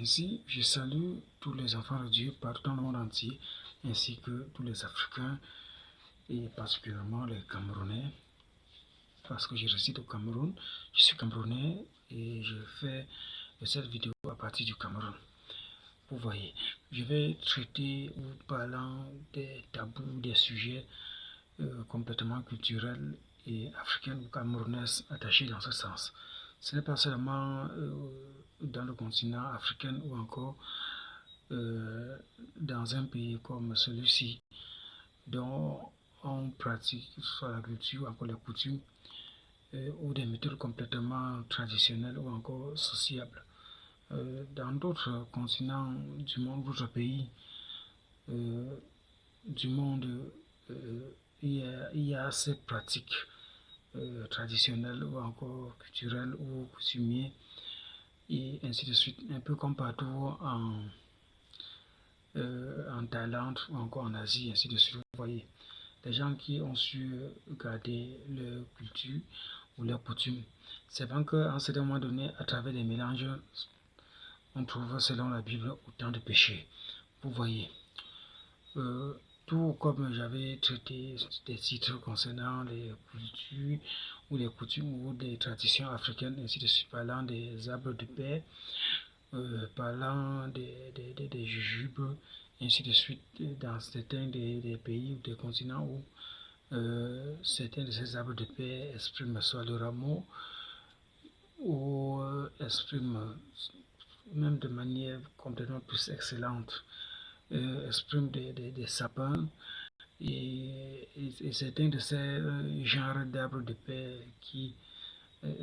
Ainsi, je salue tous les enfants de Dieu partout dans le monde entier, ainsi que tous les Africains et particulièrement les Camerounais, parce que je réside au Cameroun. Je suis Camerounais et je fais cette vidéo à partir du Cameroun. Vous voyez, je vais traiter ou parlant des tabous, des sujets complètement culturels et africains ou camerounais attachés dans ce sens. Ce n'est pas seulement dans le continent africain ou encore dans un pays comme celui-ci dont on pratique soit la culture ou encore les coutumes ou des méthodes complètement traditionnelles ou encore sociables. Dans d'autres continents du monde, d'autres pays du monde, il y a ces pratiques traditionnelles ou encore culturelles ou coutumiers et ainsi de suite, un peu comme partout en Thaïlande ou encore en Asie, ainsi de suite. Vous voyez, des gens qui ont su garder leur culture ou leur coutume. C'est vrai qu'à un certain moment donné, à travers des mélanges, on trouve, selon la Bible, autant de péchés. Vous voyez, tout comme j'avais traité des titres concernant les cultures ou les coutumes ou les traditions africaines, ainsi de suite, parlant des arbres de paix, parlant des jujubes, ainsi de suite, dans certains des pays ou des continents où certains de ces arbres de paix expriment soit le rameau ou expriment même de manière complètement plus excellente, expriment des sapins et certains de ces genres d'arbres de paix qui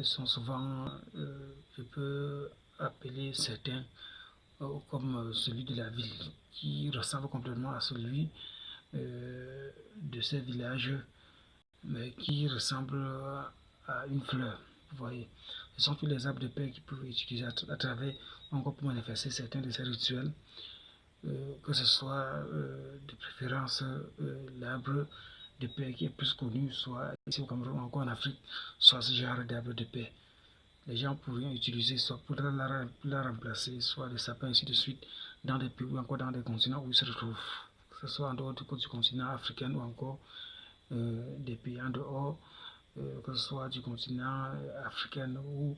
sont souvent, je peux appeler certains comme celui de la ville, qui ressemble complètement à celui de ces villages, mais qui ressemble à une fleur. Vous voyez, ce sont tous les arbres de paix qui peuvent utiliser à travers, encore pour manifester certains de ces rituels, que ce soit de préférence l'arbre de paix qui est plus connu, soit ici au Cameroun, encore en Afrique, soit ce genre d'arbre de paix. Les gens pourraient utiliser soit pour la remplacer, soit des sapins, ainsi de suite, dans des pays ou encore dans des continents où ils se retrouvent, que ce soit en dehors du continent africain ou encore des pays en dehors, que ce soit du continent africain ou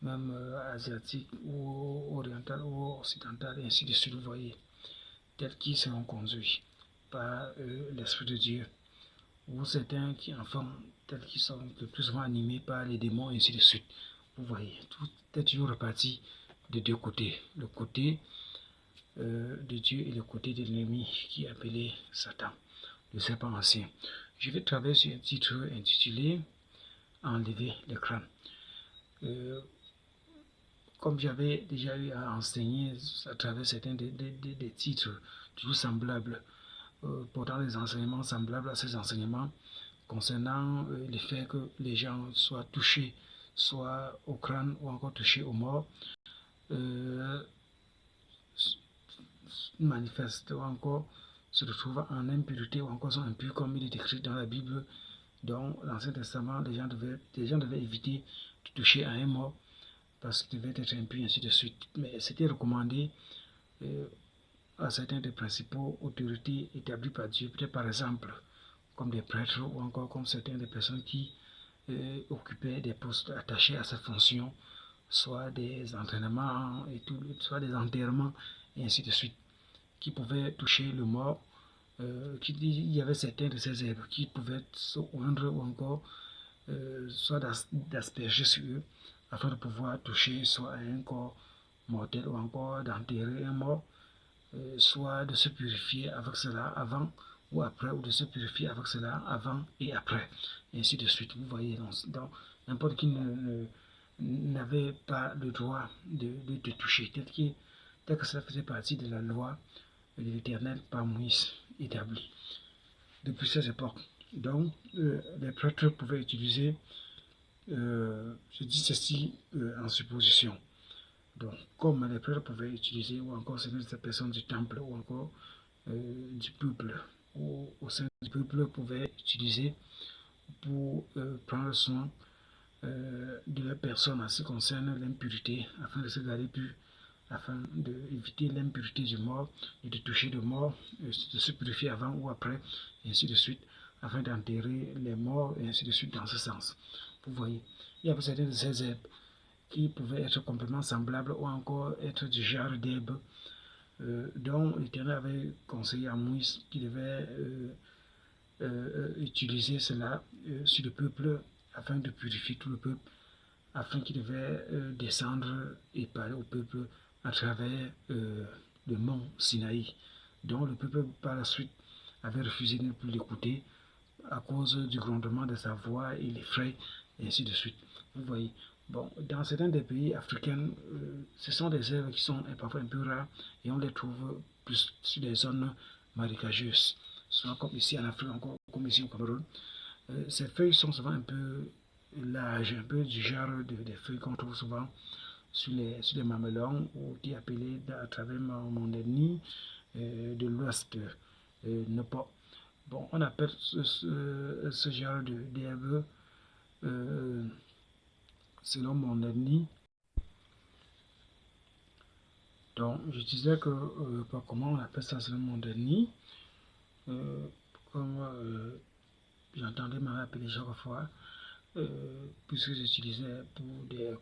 même asiatique ou oriental ou occidental, et ainsi de suite, vous voyez, tels qui seront conduits par l'Esprit de Dieu, ou certains qui enfin, tels qui sont le plus souvent animés par les démons, et ainsi de suite. Vous voyez, tout est toujours reparti de deux côtés. Le côté de Dieu et le côté de l'ennemi qui est appelé Satan, le serpent ancien. Je vais travailler sur un titre intitulé Enlever les crânes. Comme j'avais déjà eu à enseigner à travers certains des titres toujours semblables, portant des enseignements semblables à ces enseignements concernant le fait que les gens soient touchés soit au crâne ou encore touchés aux morts, manifestent ou encore se retrouvent en impureté ou encore sont impurs comme il est écrit dans la Bible, dont l'Ancien Testament, les gens devaient éviter de toucher à un mort parce qu'il devait être impur, ainsi de suite. Mais c'était recommandé à certains des principaux autorités établies par Dieu, peut-être par exemple comme des prêtres ou encore comme certaines des personnes qui occupaient des postes attachés à cette fonction, soit des entraînements et tout, soit des enterrements et ainsi de suite, qui pouvaient toucher le mort. Il y avait certains de ces herbes qui pouvaient se oindre ou encore soit d'asperger sur eux afin de pouvoir toucher soit un corps mortel ou encore d'enterrer un mort, soit de se purifier avec cela avant ou après, ou de se purifier avec cela avant et après, et ainsi de suite. Vous voyez, donc n'importe qui n'avait pas le droit de te toucher, tel que cela faisait partie de la loi de l'Éternel par Moïse établie depuis ces époques. Donc, les prêtres pouvaient utiliser, je dis ceci en supposition. Donc, comme les prêtres pouvaient utiliser, ou encore certaines personnes du temple, ou encore du peuple, ou au sein du peuple, pouvaient utiliser pour prendre soin de la personne en ce qui concerne l'impureté, afin de se garder pur, afin d'éviter l'impurité du mort et de toucher le mort, de se purifier avant ou après, et ainsi de suite, afin d'enterrer les morts, et ainsi de suite dans ce sens. Vous voyez, il y avait certaines de ces herbes qui pouvaient être complètement semblables ou encore être du genre d'herbes dont l'Éternel avait conseillé à Moïse qu'il devait utiliser cela sur le peuple afin de purifier tout le peuple, afin qu'il devait descendre et parler au peuple à travers le mont Sinaï, dont le peuple par la suite avait refusé de ne plus l'écouter à cause du grondement de sa voix et les frais, et ainsi de suite. Vous voyez. Bon, dans certains des pays africains, ce sont des herbes qui sont parfois un peu rares et on les trouve plus sur des zones marécageuses, souvent comme ici en Afrique, encore comme ici au Cameroun. Ces feuilles sont souvent un peu larges, un peu du genre des feuilles qu'on trouve souvent sur les mamelons ou qui est appelé à travers mon ennemi de l'ouest, ne pas. Bon, on appelle ce genre d'herbe, selon mon ennemi. Donc, je disais que, comment on appelle ça selon mon ennemi, comme j'entendais m'appeler chaque fois, puisque j'utilisais pour des